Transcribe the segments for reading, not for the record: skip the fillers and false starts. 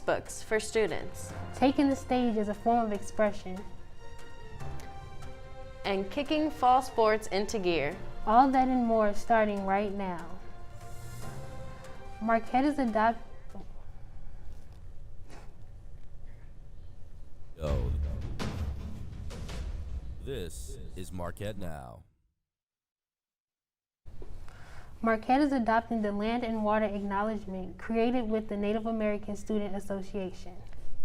textbooks for students, taking the stage as a form of expression, and kicking fall sports into gear. All that and more starting right now. Marquette is This is Marquette Now. Marquette is adopting the Land and Water Acknowledgement created with the Native American Student Association.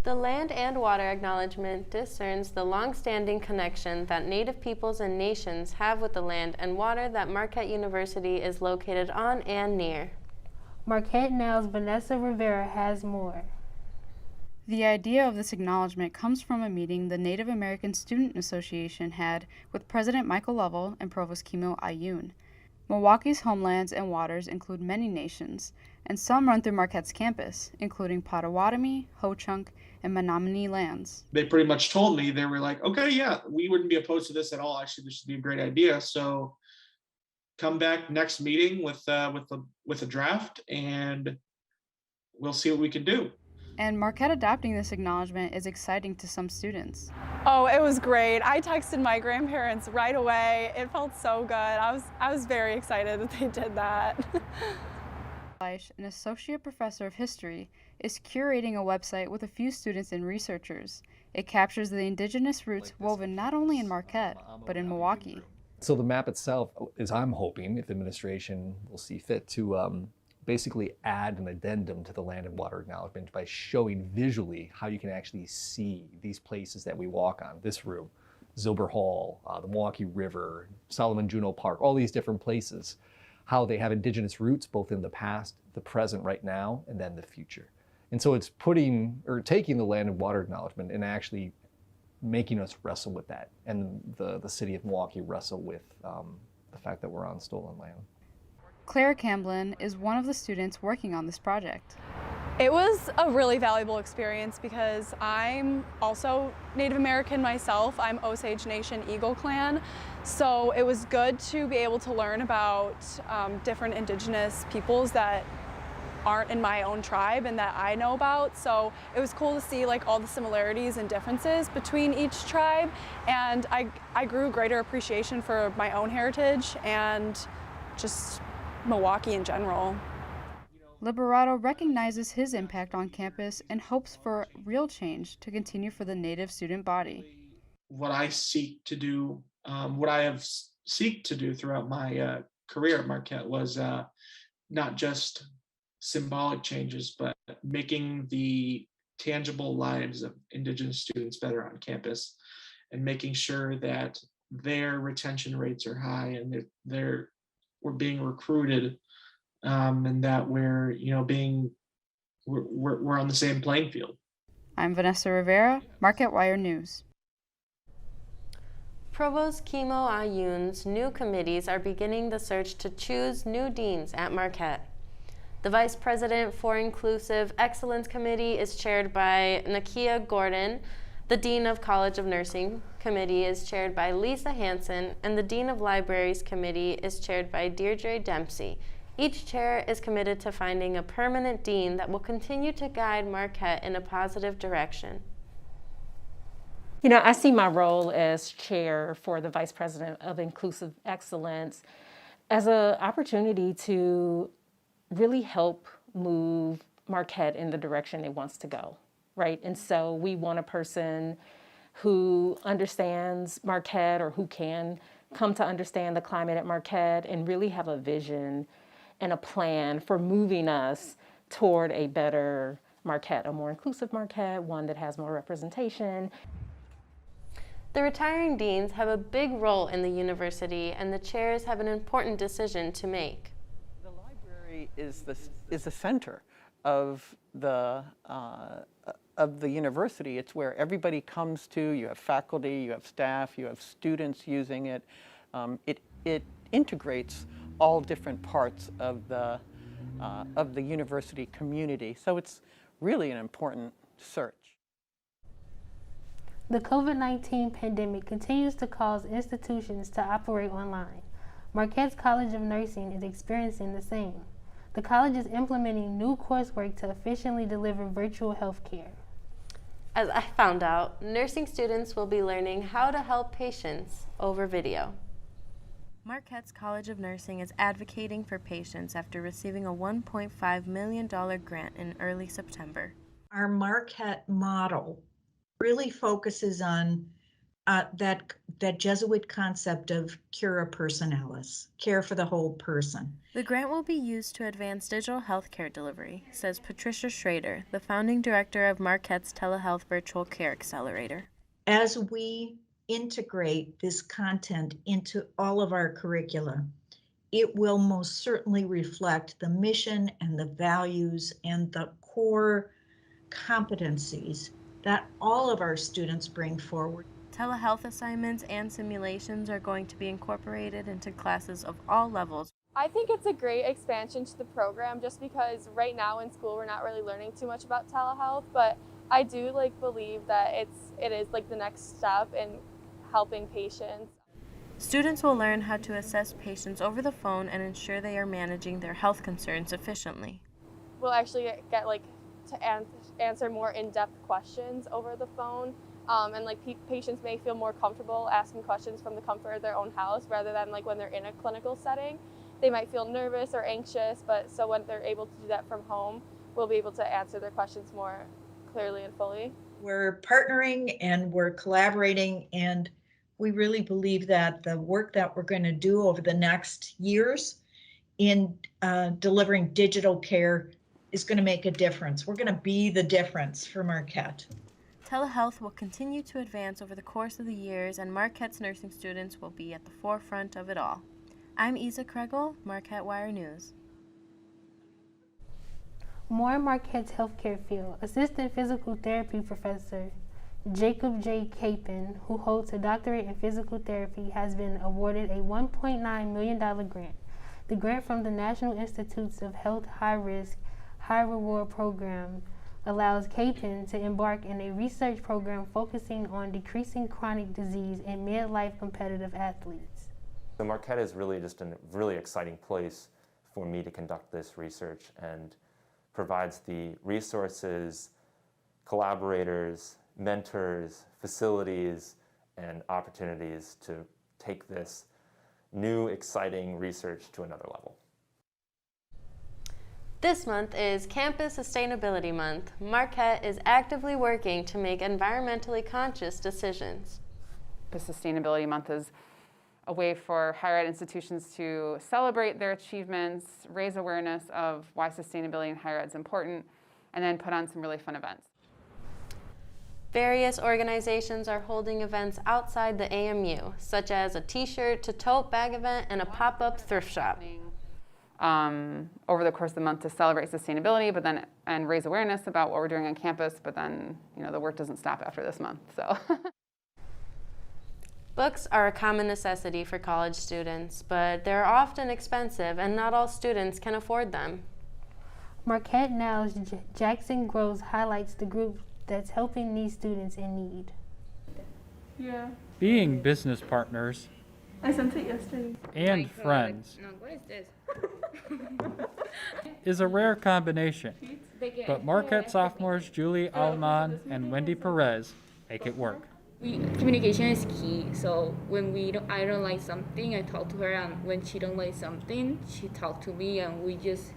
The Land and Water Acknowledgement discerns the long-standing connection that Native peoples and nations have with the land and water that Marquette University is located on and near. Marquette Now's Vanessa Rivera has more. The idea of this acknowledgement comes from a meeting the Native American Student Association had with President Michael Lovell and Provost Kimo Ayun. Milwaukee's homelands and waters include many nations, and some run through Marquette's campus, including Potawatomi, Ho-Chunk, and Menominee lands. They pretty much told me, they were like, okay, yeah, we wouldn't be opposed to this at all. Actually, this would be a great idea. So come back next meeting with a draft, and we'll see what we can do. And Marquette adopting this acknowledgement is exciting to some students. Oh, it was great. I texted my grandparents right away. It felt so good. I was very excited that they did that. An associate professor of history, is curating a website with a few students and researchers. It captures the indigenous roots woven not only in Marquette, but in Milwaukee. So the map itself is, I'm hoping, if the administration will see fit, to basically add an addendum to the Land and Water Acknowledgement by showing visually how you can actually see these places that we walk on, this room, Zilber Hall, the Milwaukee River, Solomon Juneau Park, all these different places, how they have indigenous roots both in the past, the present right now, and then the future. And so it's taking the Land and Water Acknowledgement and actually making us wrestle with that, and the city of Milwaukee wrestle with the fact that we're on stolen land. Claire Camblin is one of the students working on this project. It was a really valuable experience because I'm also Native American myself. I'm Osage Nation Eagle Clan. So it was good to be able to learn about different indigenous peoples that aren't in my own tribe and that I know about. So it was cool to see like all the similarities and differences between each tribe. And I grew greater appreciation for my own heritage and just Milwaukee in general. Liberato recognizes his impact on campus and hopes for real change to continue for the Native student body. What I seek to do, what I have seek to do throughout my career at Marquette was not just symbolic changes, but making the tangible lives of Indigenous students better on campus, and making sure that their retention rates are high and we're being recruited, and that we're on the same playing field. I'm Vanessa Rivera, Marquette Wire News. Provost Kimo Ayun's new committees are beginning the search to choose new deans at Marquette. The Vice President for Inclusive Excellence Committee is chaired by Nakia Gordon. The Dean of College of Nursing Committee is chaired by Lisa Hansen, and the Dean of Libraries Committee is chaired by Deirdre Dempsey. Each chair is committed to finding a permanent dean that will continue to guide Marquette in a positive direction. You know, I see my role as chair for the Vice President of Inclusive Excellence as an opportunity to really help move Marquette in the direction it wants to go. Right, and so we want a person who understands Marquette, or who can come to understand the climate at Marquette and really have a vision and a plan for moving us toward a better Marquette, a more inclusive Marquette, one that has more representation. The retiring deans have a big role in the university, and the chairs have an important decision to make. The library is the center of the university. It's where everybody comes to. You have faculty, you have staff, you have students using it. It integrates all different parts of the university community. So it's really an important search. The COVID-19 pandemic continues to cause institutions to operate online. Marquette's College of Nursing is experiencing the same. The college is implementing new coursework to efficiently deliver virtual health care. As I found out, nursing students will be learning how to help patients over video. Marquette's College of Nursing is advocating for patients after receiving a $1.5 million grant in early September. Our Marquette model really focuses on that Jesuit concept of cura personalis, care for the whole person. The grant will be used to advance digital healthcare delivery, says Patricia Schrader, the founding director of Marquette's Telehealth Virtual Care Accelerator. As we integrate this content into all of our curricula, it will most certainly reflect the mission and the values and the core competencies that all of our students bring forward. Telehealth assignments and simulations are going to be incorporated into classes of all levels. I think it's a great expansion to the program just because right now in school we're not really learning too much about telehealth, but I do believe that it is the next step in helping patients. Students will learn how to assess patients over the phone and ensure they are managing their health concerns efficiently. We'll actually get to answer more in-depth questions over the phone. And patients may feel more comfortable asking questions from the comfort of their own house rather than when they're in a clinical setting. They might feel nervous or anxious, so when they're able to do that from home, we'll be able to answer their questions more clearly and fully. We're partnering and we're collaborating, and we really believe that the work that we're going to do over the next years in delivering digital care is going to make a difference. We're going to be the difference for Marquette. Telehealth will continue to advance over the course of the years, and Marquette's nursing students will be at the forefront of it all. I'm Isa Kregel, Marquette Wire News. More in Marquette's healthcare field, Assistant Physical Therapy Professor Jacob J. Capon, who holds a doctorate in physical therapy, has been awarded a $1.9 million grant. The grant from the National Institutes of Health High Risk, High Reward Program allows Capon to embark in a research program focusing on decreasing chronic disease in midlife competitive athletes. So Marquette is really just a really exciting place for me to conduct this research, and provides the resources, collaborators, mentors, facilities, and opportunities to take this new, exciting research to another level. This month is Campus Sustainability Month. Marquette is actively working to make environmentally conscious decisions. Sustainability Month is a way for higher ed institutions to celebrate their achievements, raise awareness of why sustainability in higher ed is important, and then put on some really fun events. Various organizations are holding events outside the AMU, such as a t-shirt to tote bag event and a pop-up thrift shop. Over the course of the month to celebrate sustainability, and raise awareness about what we're doing on campus, but then the work doesn't stop after this month. So. Books are a common necessity for college students, but they're often expensive and not all students can afford them. Marquette Now's Jackson Groves highlights the group that's helping these students in need. Yeah. Being business partners. I sent it yesterday. And friends. No, what is this? Is a rare combination, but Marquette sophomores Julie Alman and Wendy Perez make it work. Communication is key. So when I don't like something, I talk to her, and when she don't like something, she talk to me, and we just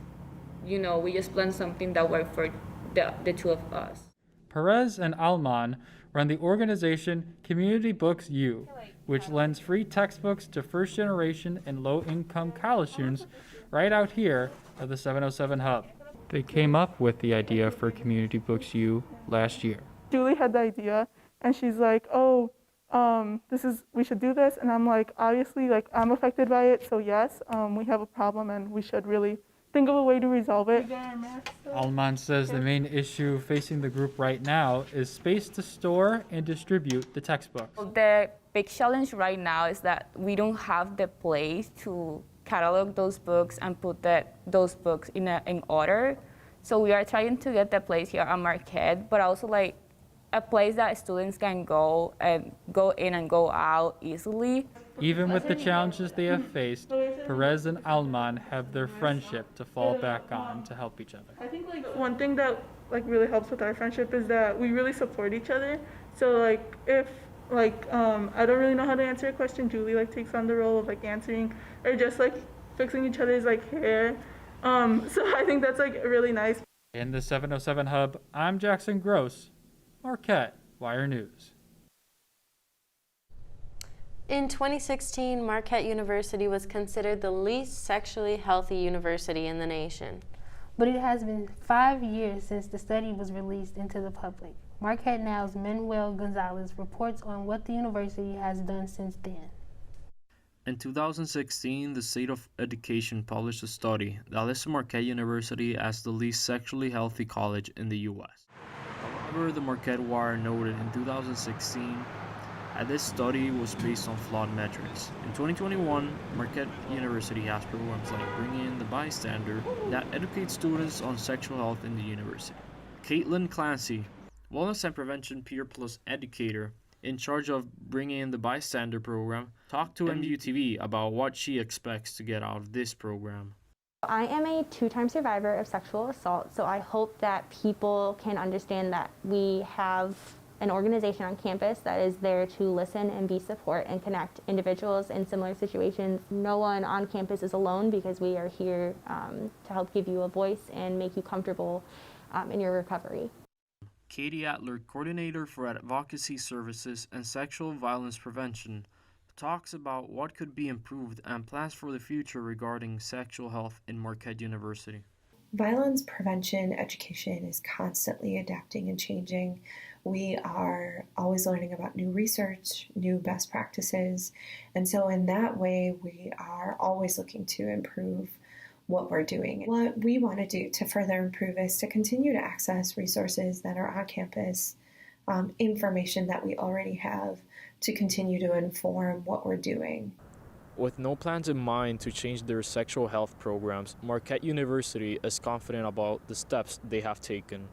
plan something that works for the two of us. Perez and Alman run the organization Community Books U, which lends free textbooks to first-generation and low-income college students right out here at the 707 Hub. They came up with the idea for Community Books U last year. Julie had the idea, and she's like, we should do this, and I'm like, obviously, I'm affected by it, so yes, we have a problem, and we should really think of a way to resolve it. Alman says the main issue facing the group right now is space to store and distribute the textbooks. The big challenge right now is that we don't have the place to catalog those books and put those books in order. So we are trying to get the place here at Marquette, but also a place that students can go in and go out easily. Even with the challenges they have faced, Perez and Alman have their friendship to fall back on to help each other. I think one thing that really helps with our friendship is that we really support each other. So if I don't really know how to answer a question, Julie takes on the role of answering, or just fixing each other's hair. So I think that's really nice. In the 707 Hub, I'm Jackson Gross, Marquette Wire News. In 2016, Marquette University was considered the least sexually healthy university in the nation. But it has been 5 years since the study was released into the public. Marquette Now's Manuel Gonzalez reports on what the university has done since then. In 2016, the State of Education published a study that listed Marquette University as the least sexually healthy college in the U.S. However, the Marquette Wire noted in 2016 that this study was based on flawed metrics. In 2021, Marquette University has programs like Bringing in the Bystander that educate students on sexual health in the university. Caitlin Clancy, Wellness and Prevention Peer Plus educator in charge of Bringing in the Bystander program, talked to MUTV about what she expects to get out of this program. I am a two-time survivor of sexual assault, so I hope that people can understand that we have an organization on campus that is there to listen and be support and connect individuals in similar situations. No one on campus is alone because we are here to help give you a voice and make you comfortable in your recovery. Katie Adler, coordinator for Advocacy Services and Sexual Violence Prevention, talks about what could be improved and plans for the future regarding sexual health in Marquette University. Violence prevention education is constantly adapting and changing. We are always learning about new research, new best practices, and so in that way we are always looking to improve what we're doing. What we want to do to further improve is to continue to access resources that are on campus, information that we already have, to continue to inform what we're doing. With no plans in mind to change their sexual health programs, Marquette University is confident about the steps they have taken.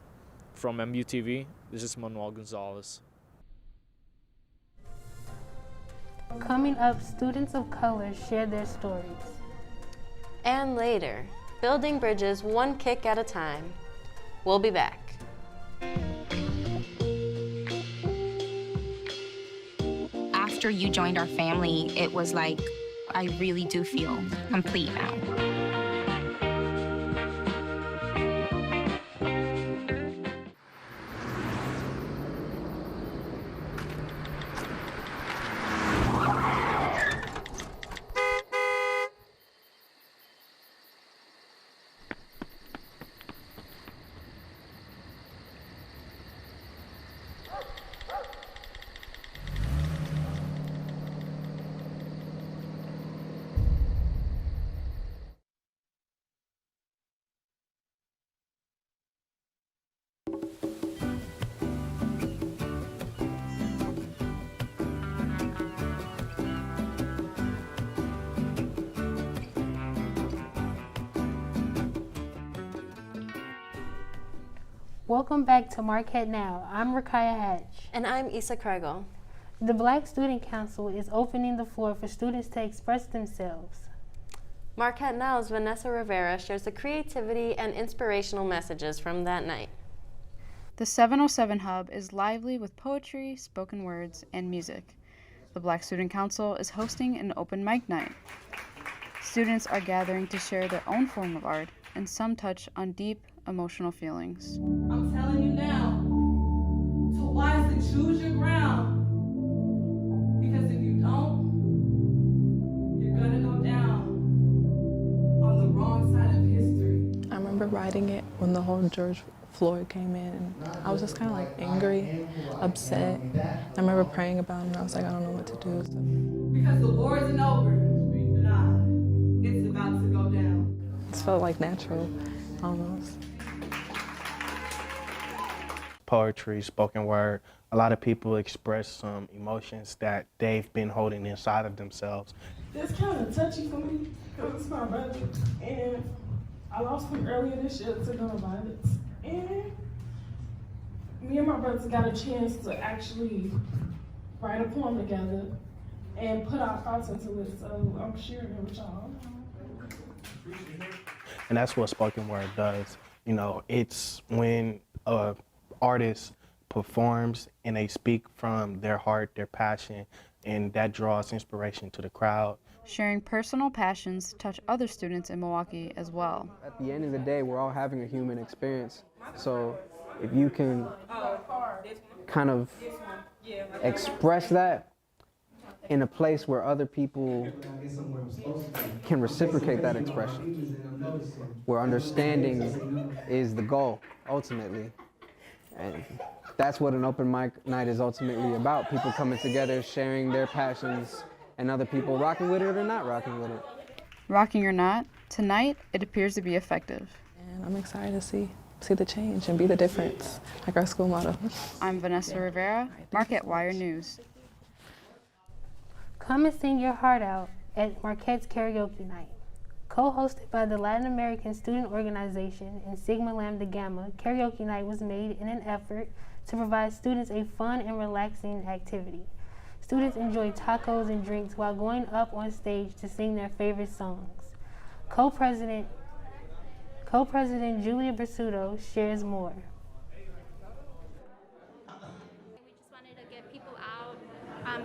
From MUTV, this is Manuel Gonzalez. Coming up, students of color share their stories. And later, building bridges one kick at a time. We'll be back. After you joined our family, it was like, I really do feel complete now. Welcome back to Marquette Now. I'm Rakaya Hatch. And I'm Issa Kregel. The Black Student Council is opening the floor for students to express themselves. Marquette Now's Vanessa Rivera shares the creativity and inspirational messages from that night. The 707 Hub is lively with poetry, spoken words, and music. The Black Student Council is hosting an open mic night. Students are gathering to share their own form of art, and some touch on deep, emotional feelings. I'm telling you now, to wisely choose your ground, because if you don't, you're gonna go down on the wrong side of history. I remember writing it when the whole George Floyd came in. I was just kind of angry, upset. I remember praying about it and I was like, I don't know what to do. So. Because the war isn't over, nah, it's about to go down. It felt natural, almost. Poetry, spoken word, a lot of people express some emotions that they've been holding inside of themselves. It's kind of touchy for me because it's my brother, and I lost him earlier this year to gun violence. And me and my brother got a chance to actually write a poem together, and put our thoughts into it. So I'm sharing it with y'all. And that's what spoken word does. You know, it's when an artist performs and they speak from their heart, their passion, and that draws inspiration to the crowd. Sharing personal passions touch other students in Milwaukee as well. At the end of the day, we're all having a human experience. So if you can kind of express that in a place where other people can reciprocate that expression, where understanding is the goal, ultimately. And that's what an open mic night is ultimately about. People coming together, sharing their passions, and other people rocking with it or not rocking with it. Rocking or not, tonight it appears to be effective. And I'm excited to see the change and be the difference, like our school motto. I'm Vanessa Rivera, Marquette Wire News. Come and sing your heart out at Marquette's Karaoke Night. Co-hosted by the Latin American Student Organization and Sigma Lambda Gamma, Karaoke Night was made in an effort to provide students a fun and relaxing activity. Students enjoy tacos and drinks while going up on stage to sing their favorite songs. Co-President Julia Bersuto shares more.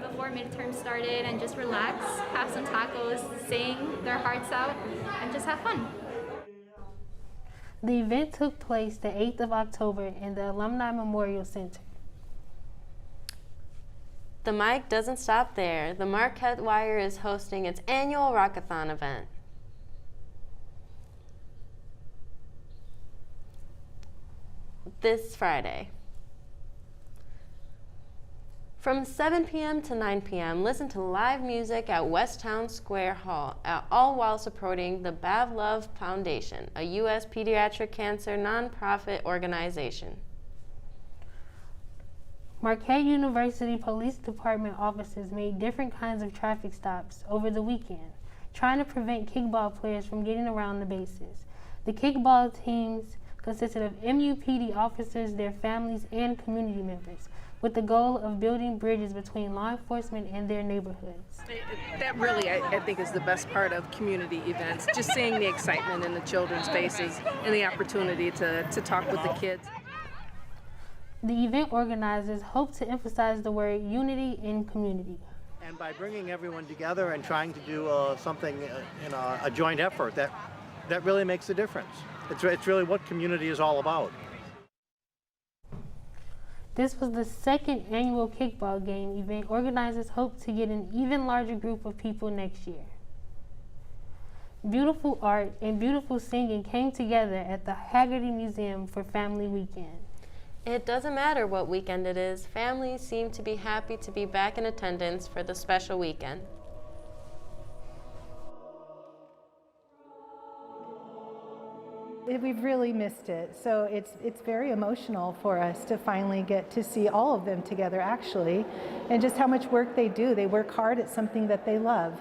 Before midterm started and just relax, have some tacos, sing their hearts out, and just have fun. The event took place the 8th of October in the Alumni Memorial Center. The mic doesn't stop there. The Marquette Wire is hosting its annual Rockathon event. This Friday. From 7 p.m. to 9 p.m., listen to live music at Westtown Square Hall, all while supporting the Bavlov Foundation, a U.S. pediatric cancer nonprofit organization. Marquette University Police Department officers made different kinds of traffic stops over the weekend, trying to prevent kickball players from getting around the bases. The kickball teams consisted of MUPD officers, their families, and community members, with the goal of building bridges between law enforcement and their neighborhoods. That really, I think, is the best part of community events, just seeing the excitement in the children's faces and the opportunity to talk with the kids. The event organizers hope to emphasize the word unity in community. And by bringing everyone together and trying to do something in a joint effort, that really makes a difference. It's really what community is all about. This was the second annual kickball game event. Organizers hope to get an even larger group of people next year. Beautiful art and beautiful singing came together at the Haggerty Museum for Family Weekend. It doesn't matter what weekend it is, families seem to be happy to be back in attendance for the special weekend. We've really missed it, so it's very emotional for us to finally get to see all of them together, actually, and just how much work they do. They work hard at something that they love.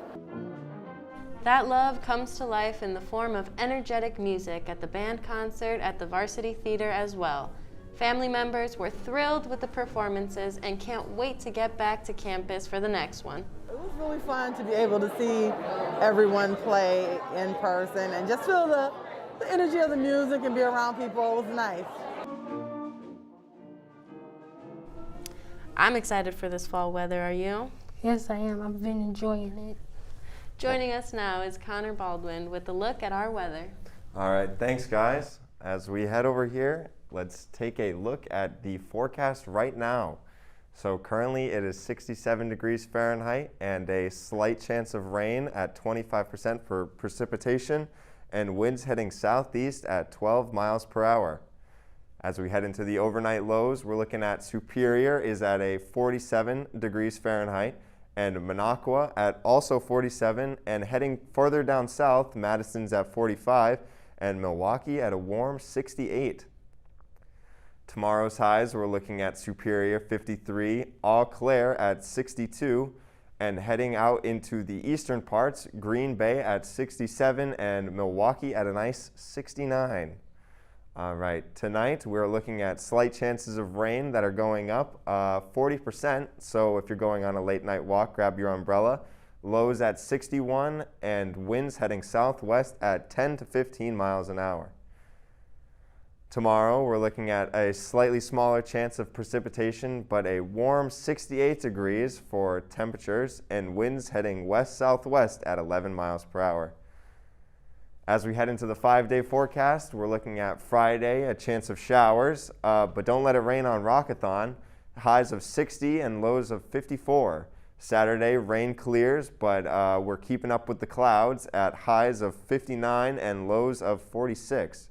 That love comes to life in the form of energetic music at the band concert at the Varsity Theater as well. Family members were thrilled with the performances and can't wait to get back to campus for the next one. It was really fun to be able to see everyone play in person and just feel the energy of the music and be around people. It was nice. I'm excited for this fall weather, are you? Yes, I am. I've been enjoying it. Joining us now is Connor Baldwin with a look at our weather. All right, thanks guys. As we head over here, let's take a look at the forecast right now. So currently it is 67 degrees Fahrenheit and a slight chance of rain at 25% for precipitation and winds heading southeast at 12 miles per hour. As we head into the overnight lows, we're looking at Superior is at a 47 degrees Fahrenheit and Minocqua at also 47, and heading further down south, Madison's at 45 and Milwaukee at a warm 68. Tomorrow's highs, we're looking at Superior 53, Eau Claire at 62, and heading out into the eastern parts, Green Bay at 67 and Milwaukee at a nice 69. All right, tonight we're looking at slight chances of rain that are going up 40%. So if you're going on a late night walk, grab your umbrella. Lows at 61 and winds heading southwest at 10 to 15 miles an hour. Tomorrow we're looking at a slightly smaller chance of precipitation, but a warm 68 degrees for temperatures and winds heading west-southwest at 11 miles per hour. As we head into the 5-day forecast, we're looking at Friday, a chance of showers, but don't let it rain on Rockathon. Highs of 60 and lows of 54. Saturday, rain clears, but we're keeping up with the clouds at highs of 59 and lows of 46.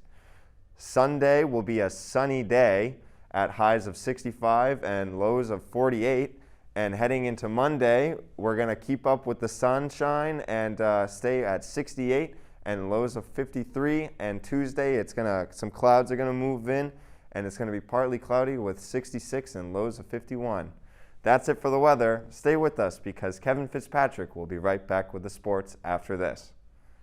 Sunday will be a sunny day at highs of 65 and lows of 48. And heading into Monday, we're going to keep up with the sunshine and stay at 68 and lows of 53. And Tuesday, some clouds are going to move in, and it's going to be partly cloudy with 66 and lows of 51. That's it for the weather. Stay with us because Kevin Fitzpatrick will be right back with the sports after this.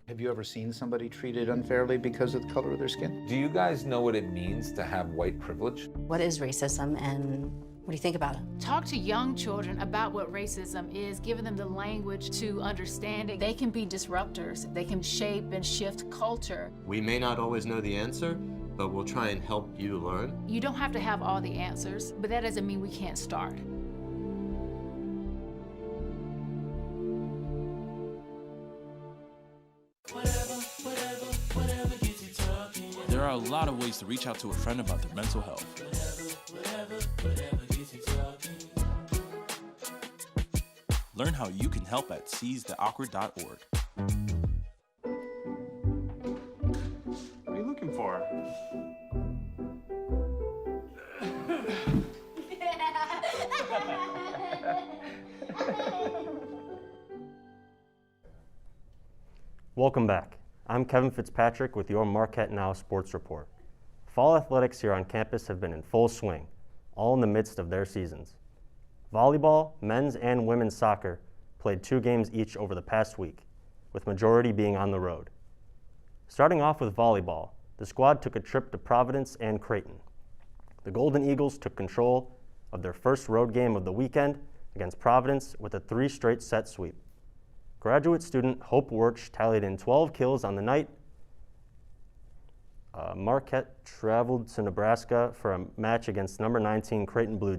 Have you ever seen somebody treated unfairly because of the color of their skin? Do you guys know what it means to have white privilege? What is racism and what do you think about it? Talk to young children about what racism is, giving them the language to understand it. They can be disruptors. They can shape and shift culture. We may not always know the answer, but we'll try and help you learn. You don't have to have all the answers, but that doesn't mean we can't start. There are a lot of ways to reach out to a friend about their mental health. Learn how you can help at seizetheawkward.org. What are you looking for? Welcome back. I'm Kevin Fitzpatrick with your Marquette Now Sports Report. Fall athletics here on campus have been in full swing, all in the midst of their seasons. Volleyball, men's and women's soccer played 2 games each over the past week, with majority being on the road. Starting off with volleyball, the squad took a trip to Providence and Creighton. The Golden Eagles took control of their first road game of the weekend against Providence with a 3 straight set sweep. Graduate student Hope Wirch tallied in 12 kills on the night. Marquette traveled to Nebraska for a match against number 19 Creighton Blue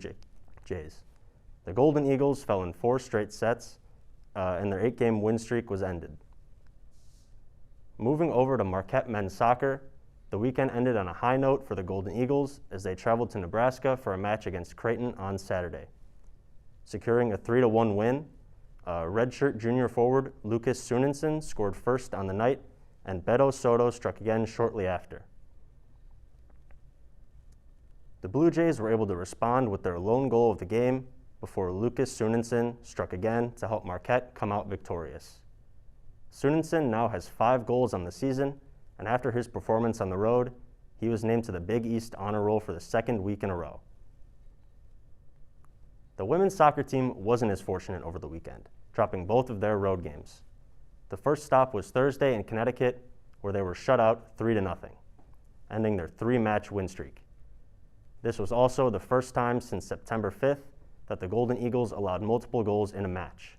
Jays. The Golden Eagles fell in 4 straight sets, and their 8-game win streak was ended. Moving over to Marquette men's soccer, the weekend ended on a high note for the Golden Eagles as they traveled to Nebraska for a match against Creighton on Saturday. Securing a 3-1 win, redshirt junior forward Lucas Sunenson scored first on the night, and Beto Soto struck again shortly after. The Blue Jays were able to respond with their lone goal of the game before Lucas Sunenson struck again to help Marquette come out victorious. Sunenson now has 5 goals on the season, and after his performance on the road, he was named to the Big East honor roll for the 2nd week in a row. The women's soccer team wasn't as fortunate over the weekend, dropping both of their road games. The first stop was Thursday in Connecticut, where they were shut out 3-0, ending their 3-match win streak. This was also the first time since September 5th that the Golden Eagles allowed multiple goals in a match.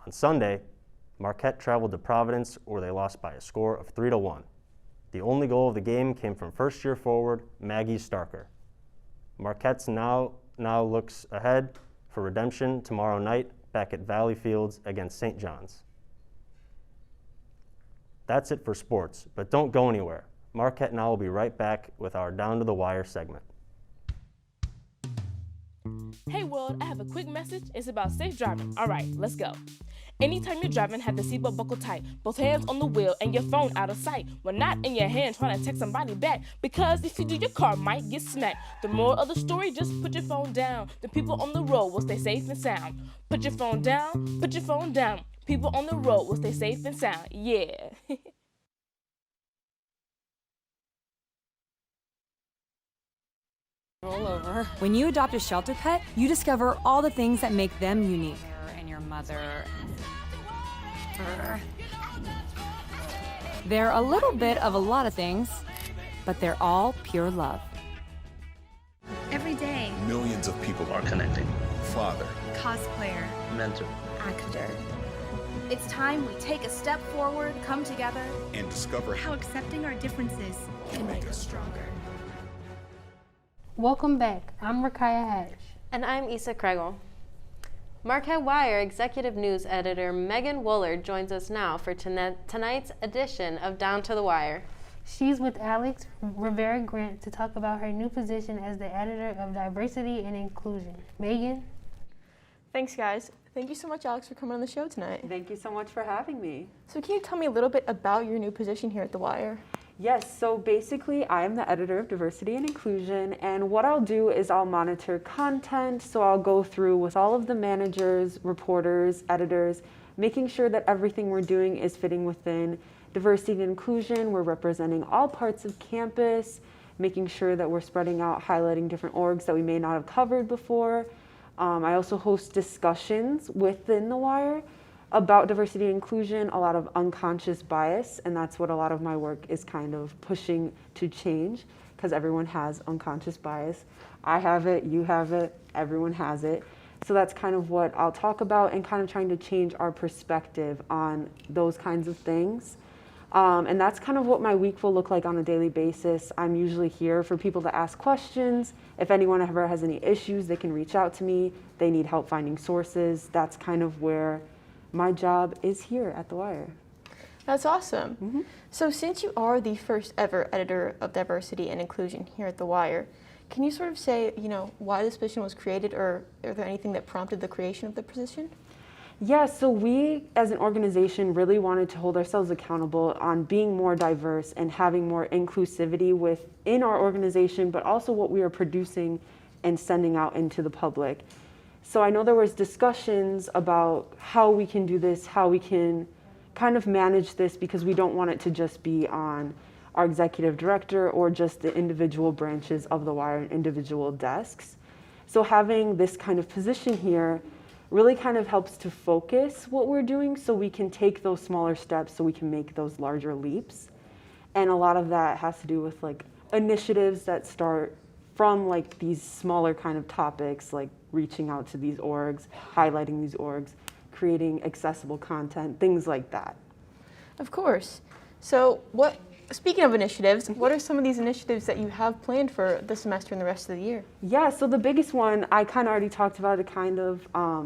On Sunday, Marquette traveled to Providence, where they lost by a score of 3-1. The only goal of the game came from first-year forward Maggie Starker. Marquette's now looks ahead for redemption tomorrow night back at Valley Fields against St. John's. That's it for sports, but don't go anywhere. Marquette Now will be right back with our Down to the Wire segment. Hey world, I have a quick message. It's about safe driving. All right, let's go. Anytime you're driving, have the seatbelt buckled tight. Both hands on the wheel and your phone out of sight. When not in your hand trying to text somebody back. Because if you do, your car might get smacked. The moral of the story, just put your phone down. The people on the road will stay safe and sound. Put your phone down, put your phone down. People on the road will stay safe and sound. Yeah. Roll over. When you adopt a shelter pet, you discover all the things that make them unique. And your mother. They're a little bit of a lot of things, but they're all pure love. Every day, Millions of people are connecting. Father, cosplayer, mentor, actor. It's time we take a step forward, come together, and discover how accepting our differences can make us stronger. Welcome back. I'm Rakaya Hatch. And I'm Issa Kregel. Marquette Wire Executive News Editor Megan Woolard joins us now for tonight's edition of Down to the Wire. She's with Alex Rivera Grant to talk about her new position as the editor of Diversity and Inclusion. Megan? Thanks, guys. Thank you so much, Alex, for coming on the show tonight. Thank you so much for having me. So can you tell me a little bit about your new position here at The Wire? Yes, so basically I'm the editor of Diversity and Inclusion, and what I'll do is I'll monitor content, so I'll go through with all of the managers, reporters, editors, making sure that everything we're doing is fitting within diversity and inclusion. We're representing all parts of campus, making sure that we're spreading out, highlighting different orgs that we may not have covered before. I also host discussions within The Wire about diversity and inclusion, a lot of unconscious bias, and that's what a lot of my work is kind of pushing to change, because everyone has unconscious bias. I have it, you have it, everyone has it. So that's kind of what I'll talk about and kind of trying to change our perspective on those kinds of things. And that's kind of what my week will look like on a daily basis. I'm usually here for people to ask questions. If anyone ever has any issues, they can reach out to me. They need help finding sources. That's kind of where my job is here at The Wire. That's awesome. So since you are the first ever editor of Diversity and Inclusion here at The Wire, can you sort of say, why this position was created, or is there anything that prompted the creation of the position? Yeah, so we as an organization really wanted to hold ourselves accountable on being more diverse and having more inclusivity within our organization, but also what we are producing and sending out into the public. So I know there was discussions about how we can do this, how we can kind of manage this, because we don't want it to just be on our executive director or just the individual branches of The Wire and individual desks. So having this kind of position here really kind of helps to focus what we're doing, so we can take those smaller steps so we can make those larger leaps. And a lot of that has to do with like initiatives that start from like these smaller kind of topics, like reaching out to these orgs, highlighting these orgs, creating accessible content, things like that. Of course. So speaking of initiatives, what are some of these initiatives that you have planned for this semester and the rest of the year? Yeah, so the biggest one, I kind of already talked about it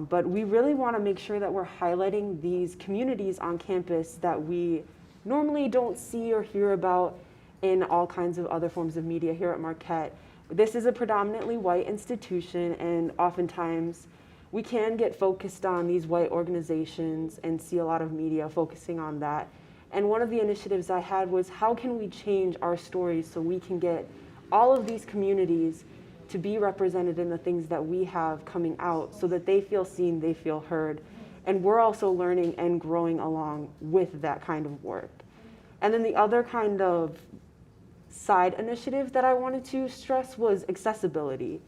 but we really want to make sure that we're highlighting these communities on campus that we normally don't see or hear about in all kinds of other forms of media here at Marquette. This is a predominantly white institution, and oftentimes we can get focused on these white organizations and see a lot of media focusing on that. And one of the initiatives I had was, how can we change our stories so we can get all of these communities to be represented in the things that we have coming out, so that they feel seen, they feel heard. And we're also learning and growing along with that kind of work. And then the other kind of side initiative that I wanted to stress was accessibility.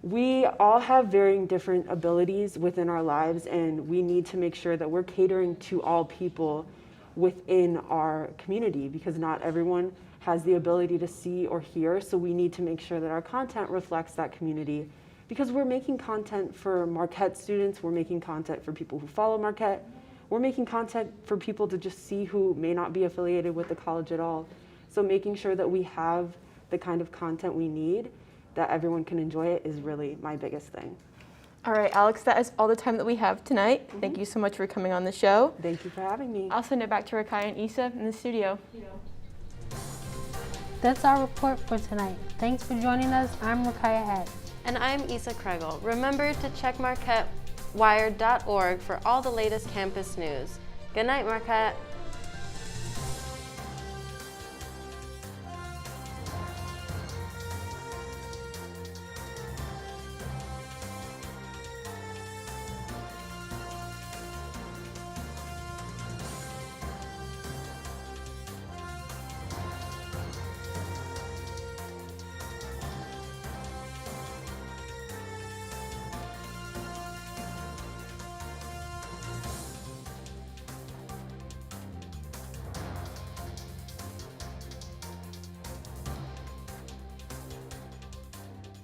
We all have varying different abilities within our lives, and we need to make sure that we're catering to all people within our community, because not everyone has the ability to see or hear, so we need to make sure that our content reflects that community, because we're making content for Marquette students, we're making content for people who follow Marquette, we're making content for people to just see who may not be affiliated with the college at all. So making sure that we have the kind of content we need, that everyone can enjoy it, is really my biggest thing. All right, Alex, that is all the time that we have tonight. Thank you so much for coming on the show. Thank you for having me. I'll send it back to Rakai and Issa in the studio. That's our report for tonight. Thanks for joining us. I'm Rakaya Hatch. And I'm Issa Kregel. Remember to check MarquetteWire.org for all the latest campus news. Good night, Marquette.